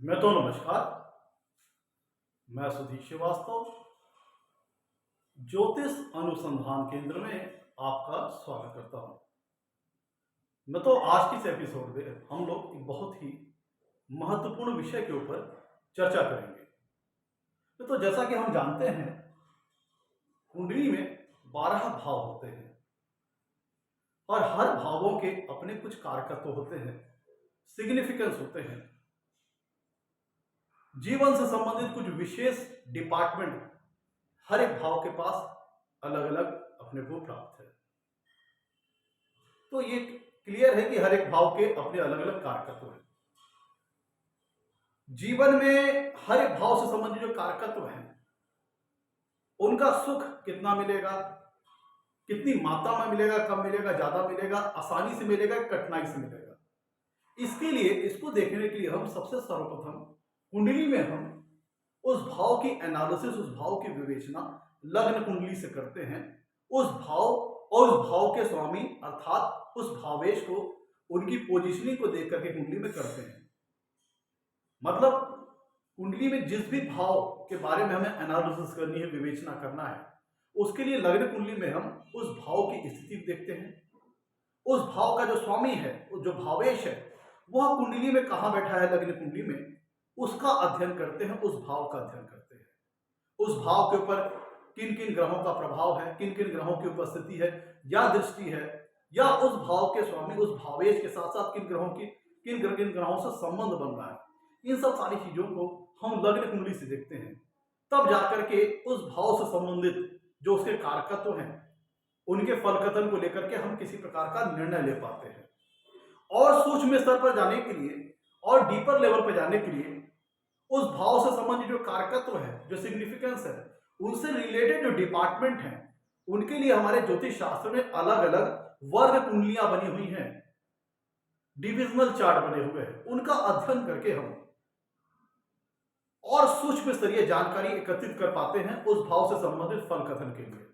नमस्कार। मैं सुधीर श्रीवास्तव ज्योतिष अनुसंधान केंद्र में आपका स्वागत करता हूं। आज के इस एपिसोड में हम लोग एक बहुत ही महत्वपूर्ण विषय के ऊपर चर्चा करेंगे। जैसा कि हम जानते हैं, कुंडली में 12 भाव होते हैं और हर भावों के अपने कुछ कारकत्व होते हैं, सिग्निफिकेंस होते हैं। जीवन से संबंधित कुछ विशेष डिपार्टमेंट हर एक भाव के पास अलग अलग अपने को प्राप्त है। तो ये क्लियर है कि हर एक भाव के अपने अलग अलग कारकत्व हैं। जीवन में हर एक भाव से संबंधित जो कारकत्व हैं, उनका सुख कितना मिलेगा, कितनी मात्रा में मिलेगा, कम मिलेगा, ज्यादा मिलेगा, आसानी से मिलेगा, कठिनाई से मिलेगा। इसके लिए इसको देखने के लिए हम सबसे सर्वप्रथम कुंडली में हम उस भाव की एनालिसिस, उस भाव की विवेचना लग्न कुंडली से करते हैं। उस भाव और उस भाव के स्वामी अर्थात उस भावेश को, उनकी पोजीशनिंग को देख करके कुंडली में करते हैं। मतलब कुंडली में जिस भी भाव के बारे में हमें एनालिसिस करनी है, विवेचना करना है, उसके लिए लग्न कुंडली में हम उस भाव की स्थिति देखते हैं। उस भाव का जो स्वामी है, जो भावेश है, वह कुंडली में कहां बैठा है, लग्न कुंडली में, उसका अध्ययन करते हैं, उस भाव का अध्ययन करते हैं। उस भाव के ऊपर किन किन ग्रहों का प्रभाव है, किन किन ग्रहों की उपस्थिति है या दृष्टि है, या उस भाव के स्वामी, उस भावेश के साथ साथ किन ग्रहों से संबंध बन रहा है, इन सब सारी चीजों को हम लग्न कुंडली से देखते हैं। तब जाकर के उस भाव से संबंधित जो उसके कारकत्व हैं, उनके फलकथन को लेकर के हम किसी प्रकार का निर्णय ले पाते हैं। और सूक्ष्म स्तर पर जाने के लिए और डीपर लेवल पर जाने के लिए उस भाव से संबंधित जो कारकत्व है, जो सिग्निफिकेंस है, उनसे रिलेटेड जो डिपार्टमेंट हैं, उनके लिए हमारे ज्योतिष शास्त्र में अलग अलग वर्ग कुंडलियां बनी हुई हैं, डिविजनल चार्ट बने हुए हैं। उनका अध्ययन करके हम और सूक्ष्म स्तरीय जानकारी एकत्रित कर पाते हैं उस भाव से संबंधित फल कथन के लिए।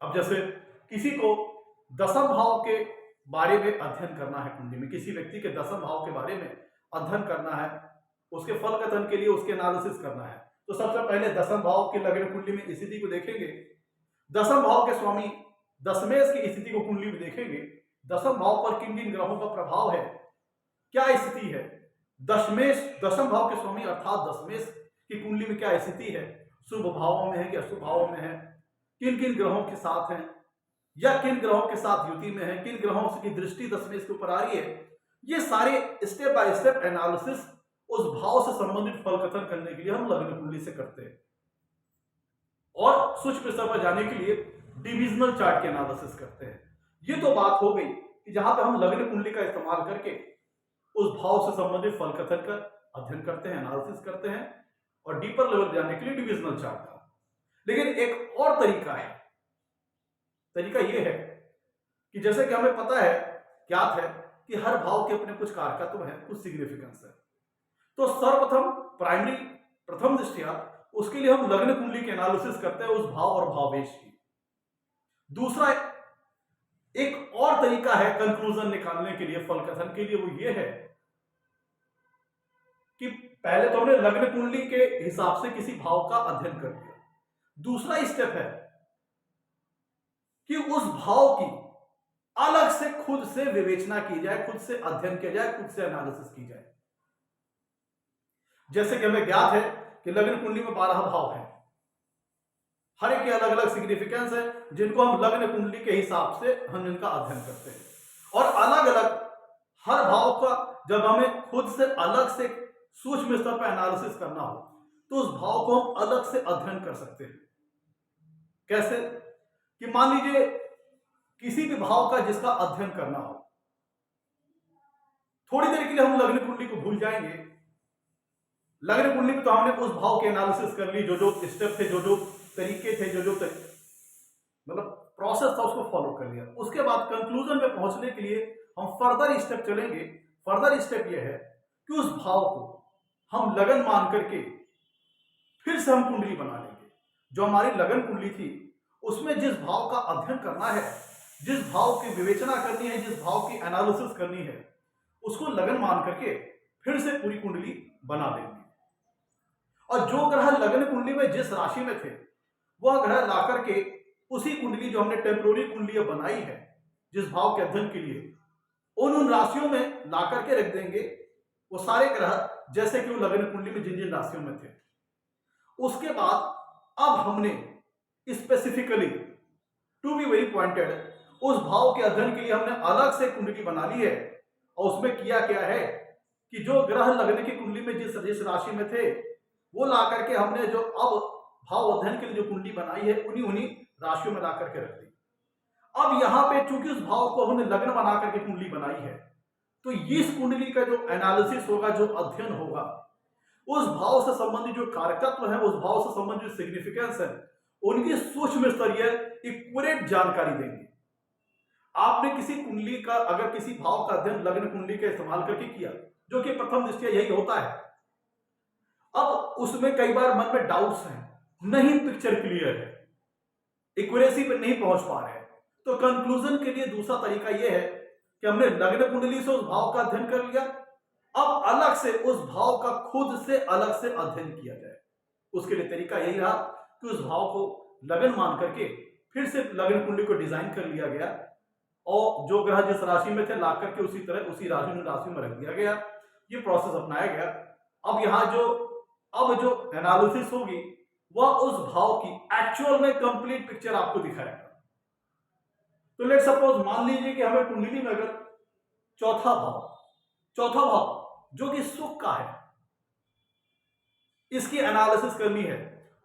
अब जैसे किसी को दसम भाव के बारे में अध्ययन करना है, कुंडली में किसी व्यक्ति के दसम भाव के बारे में अध्ययन करना है, उसके फल कथन के लिए उसके एनालिसिस करना है, तो सबसे पहले दसम भाव के लग्न कुंडली में स्थिति को देखेंगे। दसम भाव के स्वामी दशमेश की स्थिति को कुंडली में देखेंगे। दसम भाव पर किन किन ग्रहों का प्रभाव है, क्या स्थिति है, दसम भाव के स्वामी अर्थात दशमेश की कुंडली में क्या स्थिति है, शुभ भावों में है कि अशुभ भावों में है, किन किन ग्रहों के साथ है या किन ग्रहों के साथ युति में है, किन ग्रहों की दृष्टि दशमेश के ऊपर आ रही है। ये सारे स्टेप बाय स्टेप एनालिसिस उस भाव से संबंधित फल कथन करने के लिए हम लग्न कुंडली से करते हैं। और सूक्ष्म स्तर पर जाने के लिए डिविजनल चार्ट के एनालिसिस करते हैं। ये तो बात हो गई कि जहां पे हम लग्न कुंडली का इस्तेमाल करके उस भाव से संबंधित फल कथन का अध्ययन करते हैं, एनालिसिस करते हैं, और डीपर लेवल जाने के लिए डिविजनल चार्ट का। लेकिन एक और तरीका है। तरीका यह है कि जैसे कि हमें पता है, ज्ञात है कि हर भाव के अपने कुछ कारकत्व हैं, कुछ सिग्निफिकेंस है। तो सर्वप्रथम प्रथम दृष्टिया उसके लिए हम लग्न कुंडली के एनालिसिस करते हैं, उस भाव और भावेश की। दूसरा एक और तरीका है कंक्लूजन निकालने के लिए, फल कथन के लिए, वो ये है कि पहले तो हमने लग्न कुंडली के हिसाब से किसी भाव का अध्ययन कर लिया। दूसरा स्टेप है कि उस भाव की अलग से खुद से विवेचना की जाए, खुद से अध्ययन किया जाए, खुद से एनालिसिस की जाए। जैसे कि हमें ज्ञात है कि लग्न कुंडली में 12 भाव हैं, हर एक के अलग अलग सिग्निफिकेंस है, जिनको हम लग्न कुंडली के हिसाब से हम इनका अध्ययन करते हैं। और अलग अलग हर भाव का जब हमें खुद से अलग से सूक्ष्म स्तर पर एनालिसिस करना हो, तो उस भाव को हम अलग से अध्ययन कर सकते हैं। कैसे कि मान लीजिए किसी भी भाव का जिसका अध्ययन करना हो, थोड़ी देर के लिए हम लग्न कुंडली को भूल जाएंगे। लग्न कुंडली में तो हमने उस भाव की एनालिसिस कर ली, जो जो स्टेप थे, जो जो तरीके थे, मतलब प्रोसेस था, उसको फॉलो कर लिया। उसके बाद कंक्लूजन में पहुंचने के लिए हम फर्दर स्टेप चलेंगे। फर्दर स्टेप यह है कि उस भाव को हम लगन मान करके फिर से हम कुंडली बना लेंगे। जो हमारी लगन कुंडली थी, उसमें जिस भाव का अध्ययन करना है, जिस भाव की विवेचना करनी है, जिस भाव की एनालिसिस करनी है, उसको लगन मान करके फिर से पूरी कुंडली बना देंगे। और जो ग्रह लग्न कुंडली में जिस राशि में थे वह ग्रह ला करके उसी कुंडली जो हमने टेम्पोररी कुंडली बनाई है जिस भाव के अध्ययन के लिए, उन राशियों में ला करके रख देंगे वो सारे ग्रह जैसे कि वो लग्न कुंडली में जिन जिन राशियों में थे। उसके बाद अब हमने specifically to be very pointed उस भाव के अध्ययन के लिए हमने अलग से कुंडली बना ली है। और उसमें किया क्या है कि जो ग्रह लग्न की कुंडली में जिस जिस राशि में थे वो ला करके हमने जो अब भाव अध्ययन के लिए जो कुंडली बनाई है उन्हीं राशियों में ला करके रख दी। अब यहाँ पे चूंकि उस भाव को हमने लग्न बना करके कुंडली बनाई है तो इस कुंडली का जो एनालिसिस होगा, जो अध्ययन होगा, उस भाव से संबंधित जो कारकत्व है, उस भाव से संबंधित जो सिग्निफिकेंस है, उनकी सूक्ष्म स्तरीय एक्यूरेट जानकारी देंगे। आपने किसी कुंडली का अगर किसी भाव का अध्ययन लग्न कुंडली का इस्तेमाल करके किया, जो कि प्रथम दृष्टया यही होता है, अब उसमें कई बार मन में डाउट्स हैं, नहीं पिक्चर क्लियर है, एक्यूरेसी पर नहीं पहुंच पा रहे हैं, तो कंक्लूजन के लिए दूसरा तरीका यह है कि हमने लग्न कुंडली से उस भाव का अध्ययन कर लिया, अब अलग से उस भाव का खुद से अलग से अध्ययन किया जाए। उसके लिए तरीका यही रहा कि उस भाव को लग्न मान करके फिर से लग्न कुंडली को डिजाइन कर लिया गया और जो ग्रह जिस राशि में थे ला करके उसी तरह उसी राशि में रख दिया गया। ये प्रोसेस अपनाया गया। अब यहाँ जो एनालिसिस होगी वह उस भाव की एक्चुअल में कंप्लीट पिक्चर आपको दिखाएगा। तो लेट सपोज मान लीजिए कि हमें कुंडली में अगर चौथा भाव जो कि सुख का है, इसकी एनालिसिस करनी है,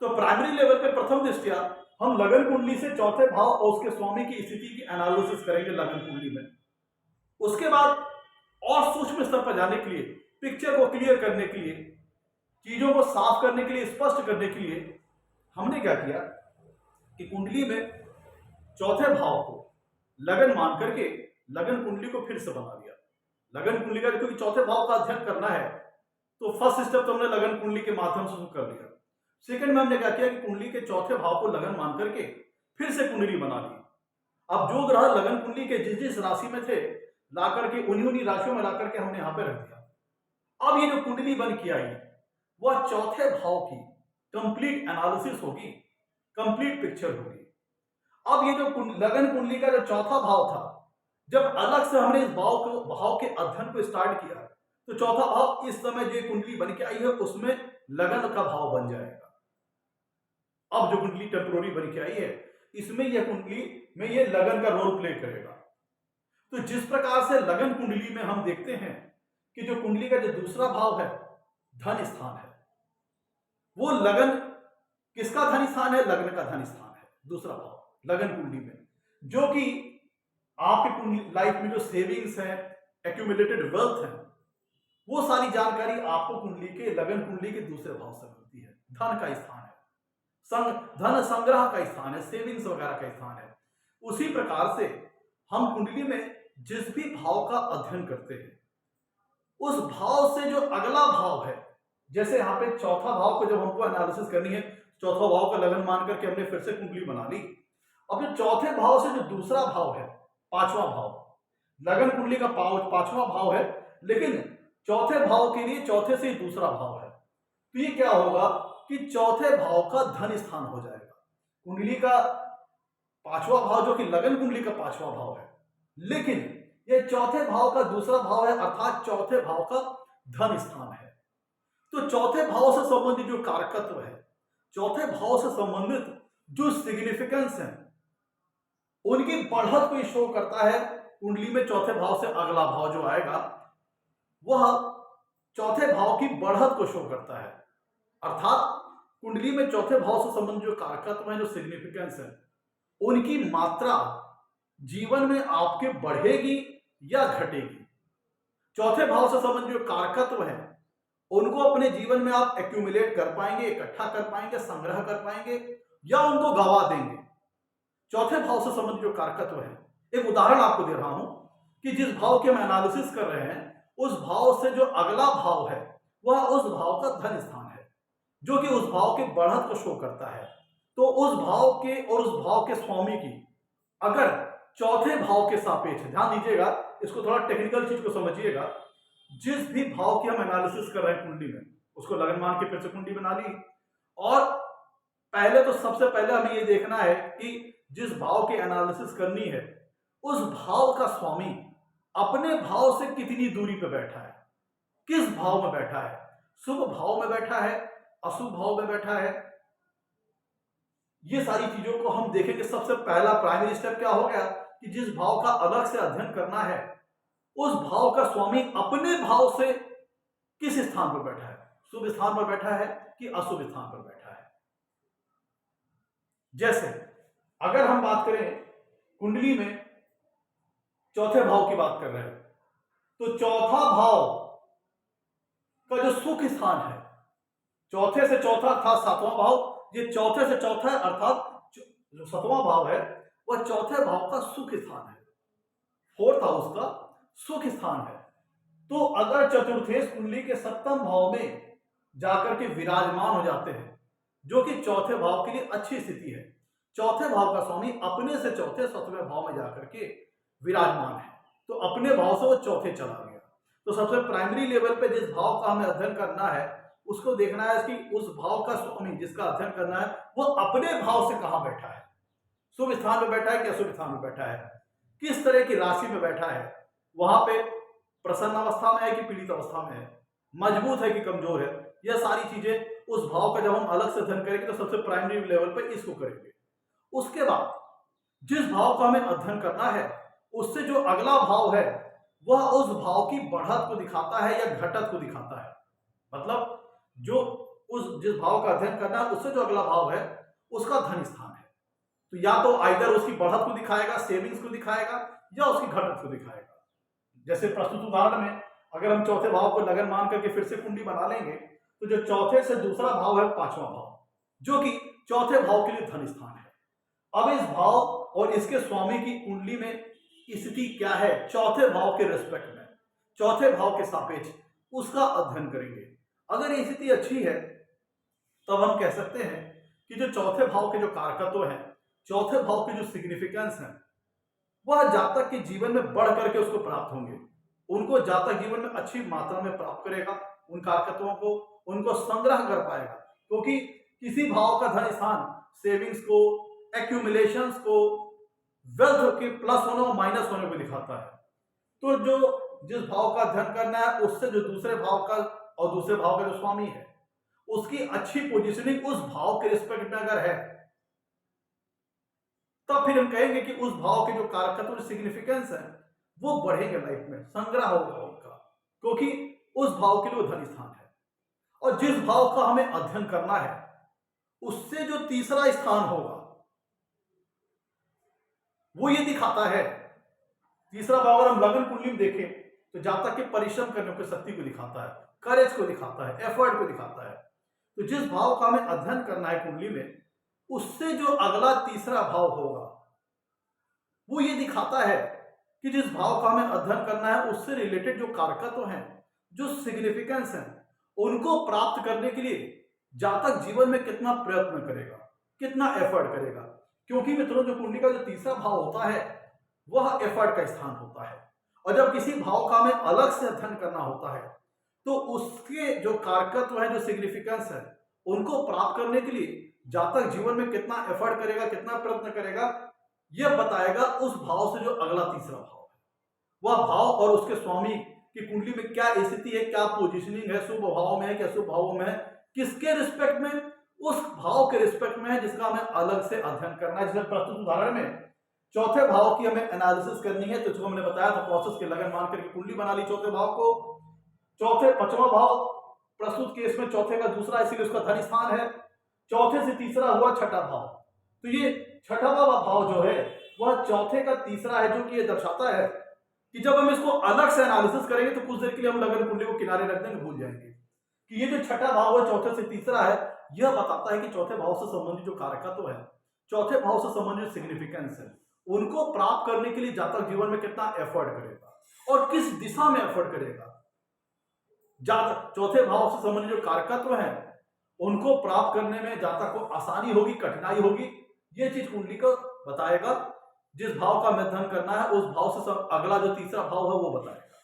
तो प्राइमरी लेवल पे प्रथम दृष्टया हम लग्न कुंडली से चौथे भाव और उसके स्वामी की स्थिति की एनालिसिस करेंगे लग्न कुंडली में। उसके बाद और सूक्ष्म स्तर पर जाने के लिए, पिक्चर को क्लियर करने के लिए, चीजों को साफ करने के लिए, स्पष्ट करने के लिए हमने क्या किया कि कुंडली में चौथे भाव को लगन मान करके लगन कुंडली को फिर से बना दिया। लगन कुंडली का क्योंकि चौथे भाव का अध्ययन करना है तो फर्स्ट स्टेप तो हमने लगन कुंडली के माध्यम से शुरू कर लिया। सेकंड में हमने क्या किया कि कुंडली के चौथे भाव को लगन मान करके फिर से कुंडली बना ली। अब जो ग्रह लगन कुंडली के जिस जिस राशि में थे ला करके उन्हीं राशियों में ला करके हमने यहाँ पे रख दिया। अब ये जो कुंडली बन के आई वह चौथे भाव की कंप्लीट एनालिसिस होगी, कंप्लीट पिक्चर होगी। अब ये जो लगन कुंडली का जो चौथा भाव था, जब अलग से हमने इस भाव के अध्ययन को स्टार्ट किया तो चौथा भाव इस समय जो कुंडली बन के आई है उसमें लगन का भाव बन जाएगा। अब जो कुंडली टेम्पोररी बन के आई है इसमें यह कुंडली में ये लगन का रोल प्ले करेगा। तो जिस प्रकार से लगन कुंडली में हम देखते हैं कि जो कुंडली का जो दूसरा भाव है धन स्थान है, वो लगन किसका धन स्थान है? लगन का धन स्थान है दूसरा भाव लगन कुंडली में, जो कि आपके लाइफ में जो सेविंग्स है, एक्यूमुलेटेड वेल्थ है, वो सारी जानकारी आपको कुंडली के लगन कुंडली के दूसरे भाव से मिलती है। धन का स्थान है, धन संग्रह का स्थान है, सेविंग्स वगैरह का स्थान है। उसी प्रकार से हम कुंडली में जिस भी भाव का अध्ययन करते हैं उस भाव से जो अगला भाव है, जैसे यहाँ पे चौथा भाव को जब हमको एनालिसिस करनी है, चौथा भाव का लगन मान करके हमने फिर से कुंडली बना ली। अब जो चौथे भाव से जो दूसरा भाव है, पांचवा भाव, लगन कुंडली का पांचवा भाव है, लेकिन चौथे भाव के लिए चौथे से ही दूसरा भाव है। तो ये क्या होगा कि चौथे भाव का धन स्थान हो जाएगा। कुंडली का पांचवा भाव जो कि लगन कुंडली का पांचवा भाव है, लेकिन ये चौथे भाव का दूसरा भाव है, अर्थात चौथे भाव का धन स्थान है। तो चौथे भाव से संबंधित जो कारकत्व है, चौथे भाव से संबंधित जो सिग्निफिकेंस है, उनकी बढ़त को शो करता है। कुंडली में चौथे भाव से अगला भाव जो आएगा वह चौथे भाव की बढ़त को शो करता है। अर्थात कुंडली में चौथे भाव से संबंधित जो कारकत्व है, जो सिग्निफिकेंस है, उनकी मात्रा जीवन में आपके बढ़ेगी या घटेगी। चौथे भाव से संबंधित जो कारकत्व है उनको अपने जीवन में आप एक्यूमुलेट कर पाएंगे, इकट्ठा कर पाएंगे, संग्रह कर पाएंगे या उनको गवा देंगे। चौथे भाव से संबंधित जो कारकत्व है, एक उदाहरण आपको दे रहा हूं कि जिस भाव के हम एनालिसिस कर रहे हैं उस भाव से जो अगला भाव है वह उस भाव का धन स्थान है, जो कि उस भाव के बढ़त को शो करता है। तो उस भाव के और उस भाव के स्वामी की अगर चौथे भाव के सापेक्ष, ध्यान दीजिएगा, इसको थोड़ा टेक्निकल चीज को समझिएगा, जिस भी भाव की हम एनालिसिस कर रहे हैं कुंडली में, उसको लगन मान के फिर से कुंडली बना ली। और पहले तो सबसे पहले हमें ये देखना है कि जिस भाव की एनालिसिस करनी है उस भाव का स्वामी अपने भाव से कितनी दूरी पे बैठा है, किस भाव में बैठा है, शुभ भाव में बैठा है, अशुभ भाव में बैठा है। ये सारी चीजों को हम देखेंगे। सबसे पहला प्राइमरी स्टेप क्या हो गया कि जिस भाव का अलग से अध्ययन करना है उस भाव का स्वामी अपने भाव से किस स्थान पर बैठा है, शुभ स्थान पर बैठा है कि अशुभ स्थान पर बैठा है। जैसे अगर हम बात करें कुंडली में चौथे भाव की बात कर रहे हैं, तो चौथा भाव का जो सुख स्थान है, चौथे से चौथा अर्थात सातवां भाव, ये चौथे से चौथा है अर्थात जो सातवां भाव है वह चौथे भाव का सुख स्थान है, फोर्थ हाउस का सुख स्थान है। तो अगर चतुर्थेश कुंडली के सप्तम भाव में जाकर के विराजमान हो जाते हैं, जो कि चौथे भाव के लिए अच्छी स्थिति है, चौथे भाव का स्वामी अपने से चौथे सातवें भाव में जाकर के विराजमान है, तो अपने भाव से वो चौथे चला गया। तो सबसे प्राइमरी लेवल पे जिस भाव का हमें अध्ययन करना है उसको देखना है कि उस भाव का स्वामी जिसका अध्ययन करना है वो अपने भाव से कहां बैठा है, शुभ स्थान में बैठा है कि अशुभ स्थान में बैठा है, किस तरह की राशि में बैठा है, वहां पे प्रसन्न अवस्था में है कि पीड़ित अवस्था में है, मजबूत है कि कमजोर है। यह सारी चीजें उस भाव का जब हम अलग से अध्ययन करेंगे तो सबसे प्राइमरी लेवल पे इसको करेंगे। उसके बाद जिस भाव का हमें अध्ययन करना है उससे जो अगला भाव है वह उस भाव की बढ़त को दिखाता है या घटत को दिखाता है। मतलब जो जिस भाव का अध्ययन करना है उससे जो अगला भाव है उसका धन स्थान है, तो या तो आइदर उसकी बढ़त को दिखाएगा, सेविंग्स को दिखाएगा, या उसकी घटत को दिखाएगा। जैसे प्रस्तुत उदाहरण में अगर हम चौथे भाव को लगन मान करके फिर से कुंडली बना लेंगे तो जो चौथे से दूसरा भाव है पांचवा भाव, जो कि चौथे भाव के लिए धन स्थान है। अब इस भाव और इसके स्वामी की कुंडली में स्थिति क्या है चौथे भाव के रिस्पेक्ट में, चौथे भाव के सापेक्ष उसका अध्ययन करेंगे। अगर ये स्थिति अच्छी है तब हम कह सकते हैं कि जो चौथे भाव के जो कारकत्व हैं, चौथे भाव के जो सिग्निफिकेंस हैं, वह जातक के जीवन में बढ़ करके उसको प्राप्त होंगे। उनको जातक जीवन में अच्छी मात्रा में प्राप्त करेगा, उन कारकत्वों को उनको संग्रह कर पाएगा, क्योंकि किसी भाव का धन स्थान सेविंग्स को, एक्यूमुलेशंस को, वेल्थ के प्लस होने और माइनस होने को दिखाता है। तो जो जिस भाव का अध्ययन करना है उससे जो दूसरे भाव का और दूसरे भाव का जो स्वामी है उसकी अच्छी पोजीशनिंग उस भाव के रिस्पेक्ट में अगर है तब फिर हम कहेंगे कि उस भाव के जो कारकत्व सिग्निफिकेंस है वो बढ़ेंगे, लाइफ में संग्रह होगा उनका, क्योंकि उस भाव के लिए वो धन स्थान है। और जिस भाव का हमें अध्ययन करना है उससे जो तीसरा स्थान होगा वो ये दिखाता है, तीसरा भाव अगर हम लगन कुंडली में देखें तो जातक के परिश्रम करने की शक्ति को दिखाता है, करेज को दिखाता है, एफर्ट को दिखाता है। तो जिस भाव का हमें अध्ययन करना है कुंडली में उससे जो अगला तीसरा भाव होगा वो ये दिखाता है कि जिस भाव का हमें अध्ययन करना है उससे रिलेटेड जो कारकत्व हैं, जो सिग्निफिकेंस हैं, उनको प्राप्त करने के लिए जातक जीवन में कितना प्रयत्न करेगा, कितना एफर्ट करेगा। क्योंकि मित्रों जो कुंडली का जो तीसरा भाव होता है वह एफर्ट का स्थान होता है, और जब किसी भाव का हमें अलग से अध्ययन करना होता है तो उसके जो कारकत्व है, जो सिग्निफिकेंस है, उनको प्राप्त करने के लिए जातक जीवन में कितना एफर्ट करेगा, कितना प्रयत्न करेगा, यह बताएगा उस भाव से जो अगला तीसरा भाव है। वह भाव और उसके स्वामी की कुंडली में क्या स्थिति है, क्या पोजीशनिंग है, शुभ भाव में है क्या अशुभ भाव में है, किसके रिस्पेक्ट में, उस भाव के रिस्पेक्ट में है जिसका हमें अलग से अध्ययन करना है। जैसे प्रस्तुत उदाहरण में चौथे भाव की हमें एनालिसिस करनी है तो इसको मैंने बताया था प्रोसेस के लगन मान करके कुंडली बना ली चौथे भाव को। चौथे पांचवा भाव प्रस्तुत केस में चौथे का दूसरा, इसीलिए उसका धन स्थान है। चौथे से तीसरा हुआ छठा भाव, तो ये छठा भाव जो है वह चौथे का तीसरा है, जो कि ये दर्शाता है कि जब हम इसको अलग से एनालिसिस करेंगे तो कुछ देर के लिए हम लगन कुंडली को किनारे रख देंगे, भूल जाएंगे कि ये जो छठा भाव है चौथे से तीसरा है, यह बताता है कि चौथे भाव से संबंधित जो कारकत्व है, चौथे भाव से संबंधित सिग्निफिकेंस है, उनको प्राप्त करने के लिए जातक जीवन में कितना एफर्ट करेगा और किस दिशा में एफर्ट करेगा। जातक चौथे भाव से संबंधित जो कारकत्व है उनको प्राप्त करने में जातक को आसानी होगी, कठिनाई होगी, ये चीज कुंडली को बताएगा। जिस भाव का हमें अध्ययन करना है उस भाव से अगला जो तीसरा भाव है वो बताएगा।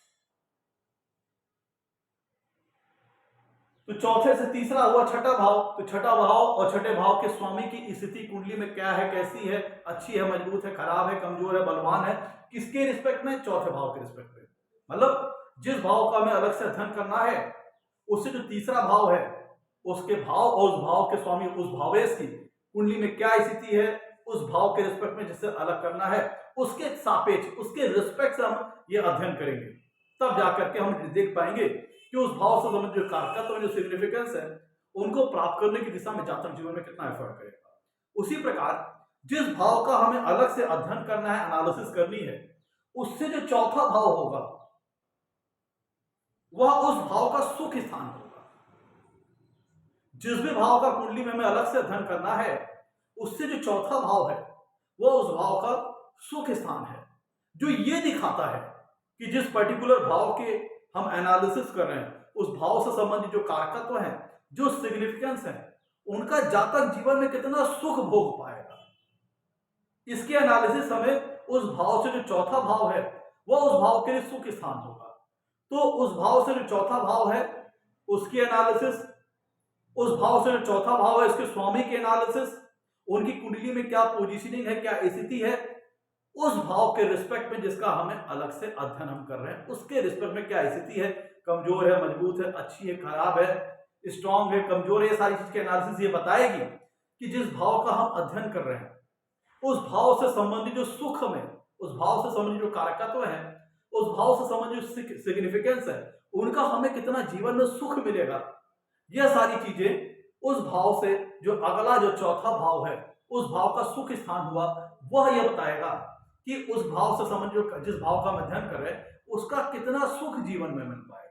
तो चौथे से तीसरा हुआ छठा भाव। तो छठा भाव और छठे भाव के स्वामी की स्थिति कुंडली में क्या है, कैसी है, अच्छी है, मजबूत है, खराब है, कमजोर है, बलवान है, किसके रिस्पेक्ट में, चौथे भाव के रिस्पेक्ट में। मतलब जिस भाव का हमें अलग से अध्ययन करना है, उससे जो तीसरा भाव है उसके भाव और उस भाव के स्वामी उस भावेश की कुंडली में क्या स्थिति है, उस भाव के रिस्पेक्ट में जिससे अलग करना है, उसके सापेक्ष उसके रिस्पेक्ट से हम ये अध्ययन करेंगे। तब जाकर के हम देख पाएंगे कि उस भाव से संबंधित जो कारकत्व जो सिग्निफिकेंस है उनको प्राप्त करने की दिशा में जातक जीवन में कितना एफर्ट करेगा। उसी प्रकार जिस भाव का हमें अलग से अध्ययन करना है, एनालिसिस करनी है, उससे जो चौथा भाव होगा वह उस भाव का सुख स्थान होगा। जिस भी भाव का कुंडली में हमें अलग से अध्ययन करना है, उससे जो चौथा भाव है वह उस भाव का सुख स्थान है, जो ये दिखाता है कि जिस पर्टिकुलर भाव के हम एनालिसिस कर रहे हैं, उस भाव से संबंधित जो कारकत्व है, जो सिग्निफिकेंस है, उनका जातक जीवन में कितना सुख भोग पाएगा। इसके एनालिसिस हमें उस भाव से जो चौथा भाव है वह उस भाव के लिए सुख स्थान होगा। तो उस भाव से जो चौथा भाव है उसकी एनालिसिस, उस भाव से जो चौथा भाव है इसके स्वामी की एनालिसिस, उनकी कुंडली में क्या पोजीशनिंग है, क्या स्थिति है, उस भाव के रिस्पेक्ट में जिसका हमें अलग से अध्ययन हम कर रहे हैं, उसके रिस्पेक्ट में क्या स्थिति है, कमजोर है, मजबूत है, अच्छी है, खराब है, स्ट्रांग है, कमजोर है, ये सारी चीज की एनालिसिस ये बताएगी कि जिस भाव का हम अध्ययन कर रहे हैं उस भाव से संबंधित जो सुख में, उस भाव से संबंधित जो कारकत्व है, उस भाव से संबंधित जो सिग्निफिकेंस है, उनका हमें कितना जीवन में सुख मिलेगा। यह सारी चीजें उस भाव से जो अगला जो चौथा भाव है उस भाव का सुख स्थान हुआ, वह यह बताएगा कि उस भाव से संबंधित जिस भाव का हम अध्ययन कर रहे हैं उसका कितना सुख जीवन में मिल पाएगा।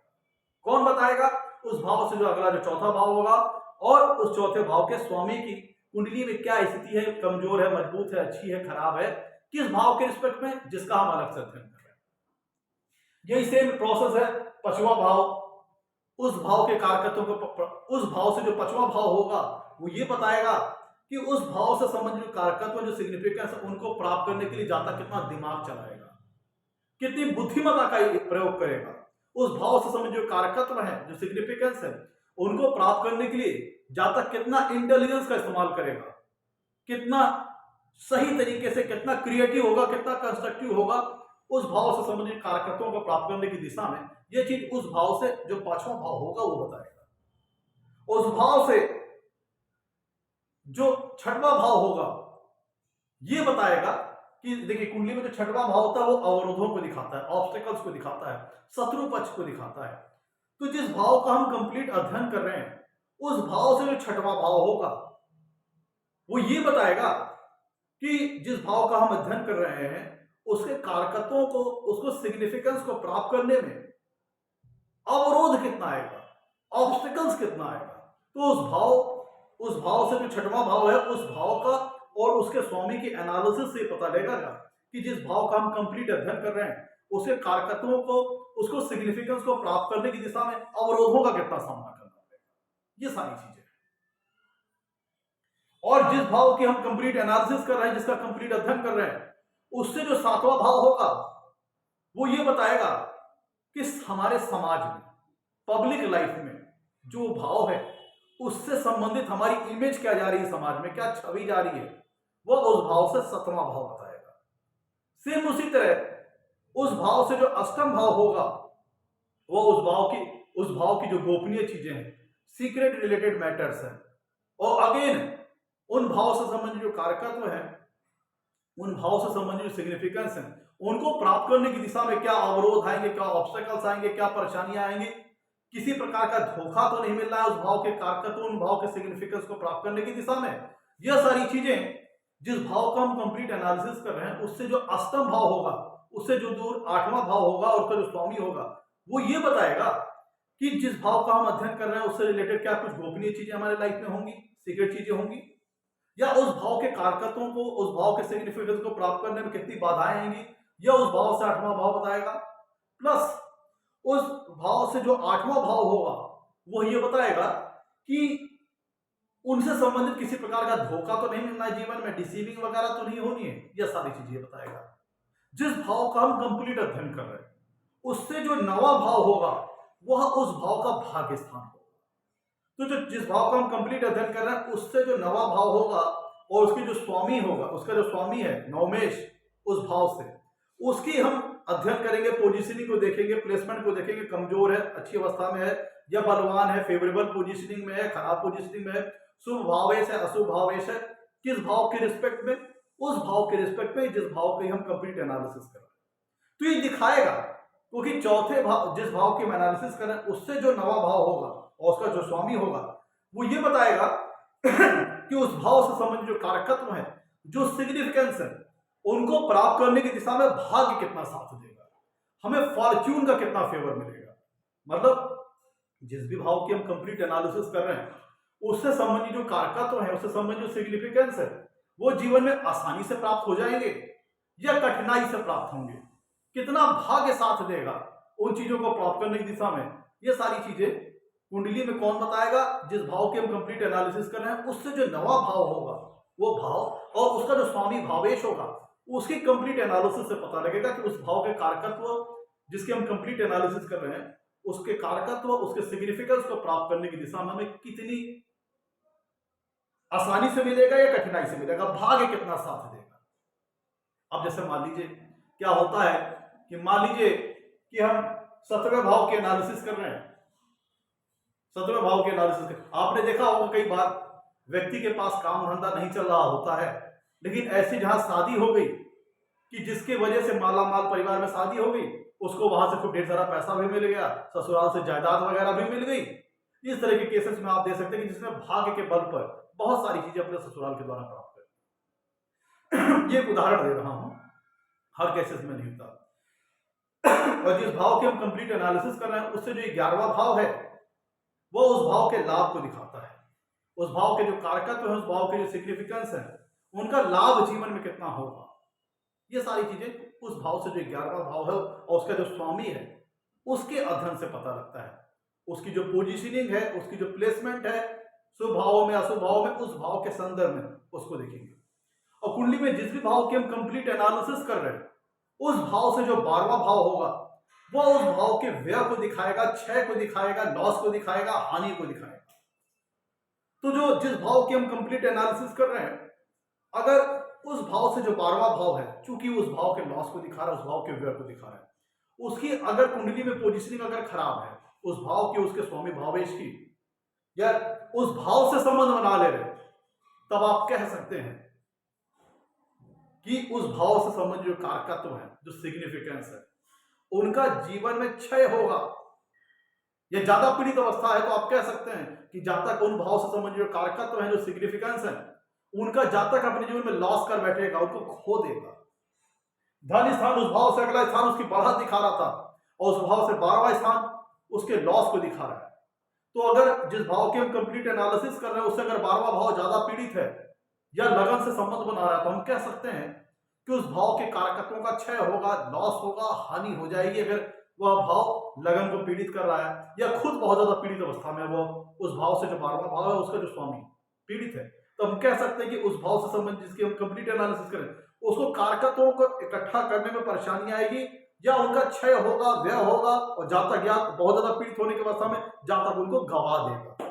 कौन बताएगा? उस भाव से जो अगला जो चौथा भाव होगा और उस चौथे भाव के स्वामी की कुंडली में क्या स्थिति है, कमजोर है, मजबूत है, अच्छी है, खराब है, किस भाव के रिस्पेक्ट में, जिसका हम अलग से अध्ययन कर रहे हैं। यही सेम प्रोसेस है पांचवा भाव। उस भाव के कारकत्वों को, उस भाव से जो पांचवा भाव होगा वो ये बताएगा कि उस भाव से संबंधित कारकत्व जो सिग्निफिकेंस उनको प्राप्त करने के लिए जातक कितना दिमाग चलाएगा, कितनी बुद्धिमत्ता का प्रयोग करेगा। उस भाव से संबंधित जो कारकत्व है, जो सिग्निफिकेंस है, उनको प्राप्त करने के लिए जातक कितना इंटेलिजेंस का इस्तेमाल करेगा, कितना सही तरीके से, कितना क्रिएटिव होगा, कितना कंस्ट्रक्टिव होगा उस भाव से संबंधित कारकत्वों को प्राप्त करने की दिशा में। यह चीज उस भाव से जो पांचवा भाव होगा वो बताएगा। उस भाव से जो छठवां भाव होगा ये बताएगा कि देखिए कुंडली में जो छठवां भाव होता है वो अवरोधों को दिखाता है, ऑब्स्टेकल्स को दिखाता है, शत्रु पक्ष को दिखाता है। तो जिस भाव का हम कंप्लीट अध्ययन कर रहे हैं उस भाव से जो छठवां भाव होगा वो ये बताएगा कि जिस भाव का हम अध्ययन कर रहे हैं उसके कारकत्वों को, उसको सिग्निफिकेंस को प्राप्त करने में अवरोध कितना आएगा, ऑब्स्टिकल्स कितना आएगा। तो उस भाव से जो छठवां भाव है उस भाव का और उसके स्वामी की एनालिसिस से पता लगेगा कि जिस भाव का हम कंप्लीट अध्ययन कर रहे हैं उसके कारकत्वों को, उसको सिग्निफिकेंस को प्राप्त करने की दिशा में अवरोधों का कितना सामना करना पड़ेगा। ये सारी चीजें। और जिस भाव की हम कंप्लीट एनालिसिस कर रहे हैं, जिसका कंप्लीट अध्ययन कर रहे हैं, उससे जो सातवां भाव होगा वो ये बताएगा कि हमारे समाज में, पब्लिक लाइफ में जो भाव है उससे संबंधित हमारी इमेज क्या जा रही है, समाज में क्या छवि जा रही है, वह उस भाव से सतवां भाव बताएगा। सेम उसी तरह उस भाव से जो अष्टम भाव होगा वह उस भाव की जो गोपनीय चीजें हैं, सीक्रेट रिलेटेड मैटर्स हैं, और अगेन उन भाव से संबंधित जो कारकत्व है, उन भाव से संबंधित जो सिग्निफिकेंस है, उनको प्राप्त करने की दिशा में क्या अवरोध आएंगे, क्या ऑब्स्टेकल्स आएंगे, क्या परेशानियां आएंगी, किसी प्रकार का धोखा तो नहीं मिल रहा है उस भाव के कारकत्व, उन भाव के सिग्निफिकेंस को प्राप्त करने की दिशा में। यह सारी चीजें जिस भाव का हम कंप्लीट एनालिसिस कर रहे हैं उससे जो अष्टम भाव होगा, उससे जो दूर आठवां भाव होगा और उसका जो स्वामी होगा वो ये बताएगा कि जिस भाव का हम अध्ययन कर रहे हैं उससे रिलेटेड क्या कुछ गोपनीय चीजें हमारे लाइफ में होंगी, सीक्रेट चीजें होंगी, या उस भाव के कारकत्वों को, उस भाव के सिग्निफिकेंस को प्राप्त करने में कितनी बाधाएं आएंगी, यह उस भाव से आठवां भाव बताएगा। प्लस उस भाव से जो आठवां भाव होगा वो ये बताएगा कि उनसे संबंधित किसी प्रकार का धोखा तो नहीं मिलना है जीवन में, डिसीविंग वगैरह तो नहीं होनी है, यह सारी चीजें बताएगा। जिस भाव का हम कंप्लीट अध्ययन कर रहे हैं उससे जो नवा भाव होगा वह उस भाव का भाग्य स्थान होगा। तो जो जिस भाव का हम कंप्लीट अध्ययन कर रहे हैं उससे जो नवा भाव होगा और उसकी जो स्वामी होगा, उसका जो स्वामी है नवमेश, उस भाव से उसकी हम अध्ययन करेंगे, पोजीशनिंग को देखेंगे, प्लेसमेंट को देखेंगे, कमजोर है, अच्छी अवस्था में है या बलवान है, फेवरेबल पोजीशनिंग में है, खराब पोजीशनिंग में है, शुभ भावेश है, अशुभ भावेश है, किस भाव के रिस्पेक्ट में, उस भाव के रिस्पेक्ट में जिस भाव की हम कंप्लीट एनालिसिस कर रहे हैं। तो ये दिखाएगा क्योंकि चौथे भाव, जिस भाव की हम एनालिसिस कर रहे हैं उससे जो नवा भाव होगा और उसका जो स्वामी होगा वो ये बताएगा कि उस भाव से संबंधित जो कारकत्व है, जो सिग्निफिकेंस है, उनको प्राप्त करने की दिशा में भाग्य कितना साथ देगा, हमें फॉर्च्यून का कितना फेवर मिलेगा। मतलब जिस भी भाव की हम कंप्लीट एनालिसिस कर रहे हैं उससे संबंधित जो कारकत्व है, उससे संबंधित जो सिग्निफिकेंस है, वो जीवन में आसानी से प्राप्त हो जाएंगे या कठिनाई से प्राप्त होंगे, कितना भाग्य साथ देगा उन चीजों को प्राप्त करने की दिशा में, ये सारी चीजें कुंडली में कौन बताएगा, जिस भाव की हम कंप्लीट एनालिसिस कर रहे हैं उससे जो नवा भाव होगा वो भाव और उसका जो स्वामी भावेश होगा उसकी कंप्लीट एनालिसिस से पता लगेगा कि उस भाव के कारकत्व जिसके हम कंप्लीट एनालिसिस कर रहे हैं उसके कारकत्व, उसके सिग्निफिकेंस को प्राप्त करने की दिशा में हमें कितनी आसानी से मिलेगा या कठिनाई से मिलेगा, भाग्य कितना साथ देगा। अब जैसे मान लीजिए क्या होता है कि मान लीजिए कि हम 17वें भाव के एनालिसिस कर रहे हैं, 17वें भाव के एनालिसिस कर, आपने देखा होगा कई बार व्यक्ति के पास काम धंधा नहीं चल रहा होता है, लेकिन ऐसी जहां शादी हो गई कि जिसके वजह से माला माल परिवार में शादी हो गई, उसको वहां से खूब ढेर सारा पैसा भी मिल गया, ससुराल से जायदाद वगैरह भी मिल गई। इस तरह के केसेस में आप देख सकते हैं कि जिसमें भाग्य के बल पर बहुत सारी चीजें अपने ससुराल के द्वारा प्राप्त कर ये एक उदाहरण दे रहा हूं, हर केसेस में नहीं होता। और जिस भाव के हम कंप्लीट एनालिसिस कर रहे हैं उससे जो 11वां भाव है वो उस भाव के लाभ को दिखाता है, उस भाव के जो कारकत्व है, उस भाव के जो सिग्निफिकेंस है, उनका लाभ जीवन में कितना होगा, ये सारी चीजें उस भाव से जो 11वां भाव है और उसका जो स्वामी है उसके अध्ययन से पता लगता है। उसकी जो पोजीशनिंग है, उसकी जो प्लेसमेंट है, शुभ भावों में अशुभ भावों में, उस भाव के संदर्भ में उसको देखेंगे। और कुंडली में जिस भी भाव की हम कंप्लीट एनालिसिस कर रहे हैं उस भाव से जो 12वां भाव होगा वो उस भाव के व्यय को दिखाएगा, क्षय को दिखाएगा, लॉस को दिखाएगा, हानि को दिखाएगा। तो जो जिस भाव की हम कंप्लीट एनालिसिस कर रहे हैं, अगर उस भाव से जो 12वां भाव है, चूंकि उस भाव के लॉस को दिखा रहा है, उस भाव के व्यय को दिखा रहा है, उसकी अगर कुंडली में पोजीशनिंग अगर खराब है, उस भाव की, उसके स्वामी भावेश की, या उस भाव से संबंध बना ले रहे, तब आप कह सकते हैं कि उस भाव से संबंधित जो कारकत्व है, जो सिग्निफिकेंस है, उनका जीवन में क्षय होगा या ज्यादा पीड़ित अवस्था है तो आप कह सकते हैं कि जब तक उन भाव से संबंधित जो कारकत्व है, जो सिग्निफिकेंस है, उनका जातक अपने जीवन में लॉस कर बैठेगा, उनको खो देगा। धन स्थान उस भाव से अगला स्थान उसकी बढ़त दिखा रहा था और उस भाव से 12वां स्थान उसके लॉस को दिखा रहा है। तो अगर जिस भाव की हम कंप्लीट एनालिसिस कर रहे हैं उससे अगर 12वां भाव ज्यादा पीड़ित है या लगन से संबंध बना रहा है तो हम कह सकते हैं कि उस भाव के कारकत्वों का क्षय होगा, लॉस होगा, हानि हो जाएगी। अगर वह भाव लगन को पीड़ित कर रहा है या खुद बहुत ज्यादा पीड़ित अवस्था में वो उस भाव से जो 12वां भाव है उसका जो स्वामी पीड़ित है, तो हम कह सकते हैं कि उस भाव से संबंधित जिसकी हम कंप्लीट एनालिसिस करें उसको कारकत्वों को इकट्ठा करने में परेशानी आएगी या उनका क्षय होगा, व्यय होगा, और जातक या बहुत ज्यादा पीड़ित होने की अवस्था में जातक उनको गवा देगा।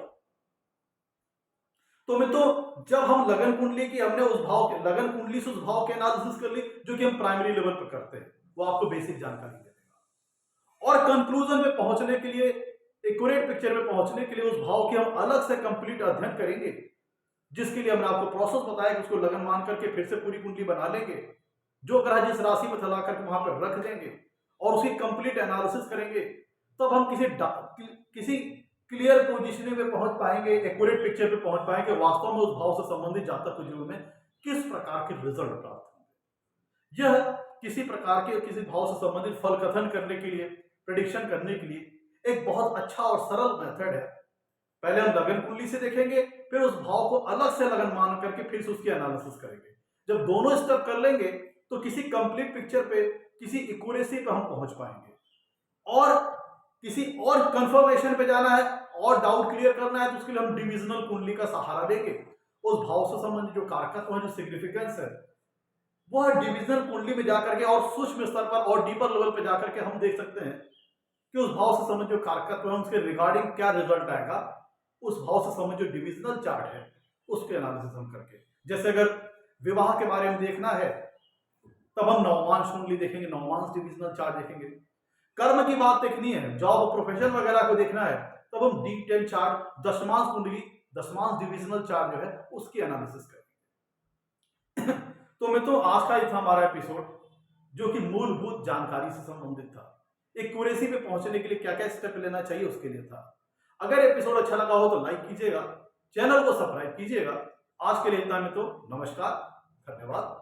तो मित्रों, जब हम लगन कुंडली की हमने उस भाव के लगन कुंडली से उस भाव के एनालिसिस कर ली जो कि हम प्राइमरी लेवल पर करते हैं, वो आपको बेसिक जानकारी दे देगा। और कंक्लूजन में पहुंचने के लिए, एक्यूरेट पिक्चर में पहुंचने के लिए उस भाव की हम अलग से कंप्लीट अध्ययन करेंगे, जिसके लिए हमने आपको प्रोसेस बताया कि उसको लगन मान करके फिर से पूरी कुंडली बना लेंगे, जो ग्रह जिस राशि में चला करके वहां पर रख देंगे और उसकी कंप्लीट एनालिसिस करेंगे। तब हम किसी क्लियर पोजीशनिंग में पहुंच पाएंगे, एक्यूरेट पिक्चर पे पहुंच पाएंगे, वास्तव में उस भाव से संबंधित जातक के जीवन में किस प्रकार के रिजल्ट प्राप्त होंगे। यह किसी प्रकार के किसी भाव से संबंधित फल कथन करने के लिए, प्रेडिक्शन करने के लिए एक बहुत अच्छा और सरल मेथड है। पहले हम लगन कुंडली से देखेंगे, फिर उस भाव को अलग से लगन मान करके फिर से उसकी एनालिसिस करेंगे। जब दोनों स्टेप कर लेंगे तो किसी कंप्लीट पिक्चर पे, किसी एक्यूरेसी पे हम पहुंच पाएंगे। और किसी और कंफर्मेशन पे जाना है और डाउट क्लियर करना है तो उसके लिए हम डिविजनल कुंडली का सहारा लेंगे। उस भाव से संबंधित जो कारकत्व है, जो सिग्निफिकेंस है, वह डिविजनल कुंडली में जाकर के और सूक्ष्म स्तर पर और डीपर लेवल पे जाकर के हम देख सकते हैं कि उस भाव से संबंधित जो कारकत्व है उसके रिगार्डिंग क्या रिजल्ट आएगा उस भाव से संबंधित जो डिविजनल चार्ट है उसके एनालिसिस हम करके, जैसे अगर विवाह के बारे में देखना है तब हम नवमांश कुंडली देखेंगे, नवमांश डिविजनल चार्ट देखेंगे। कर्म की बात देखनी है, जॉब प्रोफेशन वगैरह को देखना है तब हम D10 चार्ट, दशमांश कुंडली, दशमांश डिविजनल चार्ट जो है उसकी एनालिसिस करेंगे। तो मित्रों आज का ही था हमारा एपिसोड जो कि मूलभूत जानकारी से संबंधित था। एक्यूरेसी पे पहुंचने के लिए क्या क्या स्टेप लेना चाहिए उसके लिए था। अगर एपिसोड अच्छा लगा हो तो लाइक कीजिएगा, चैनल को सब्सक्राइब कीजिएगा। आज के लिए इतना मित्रों, नमस्कार, धन्यवाद।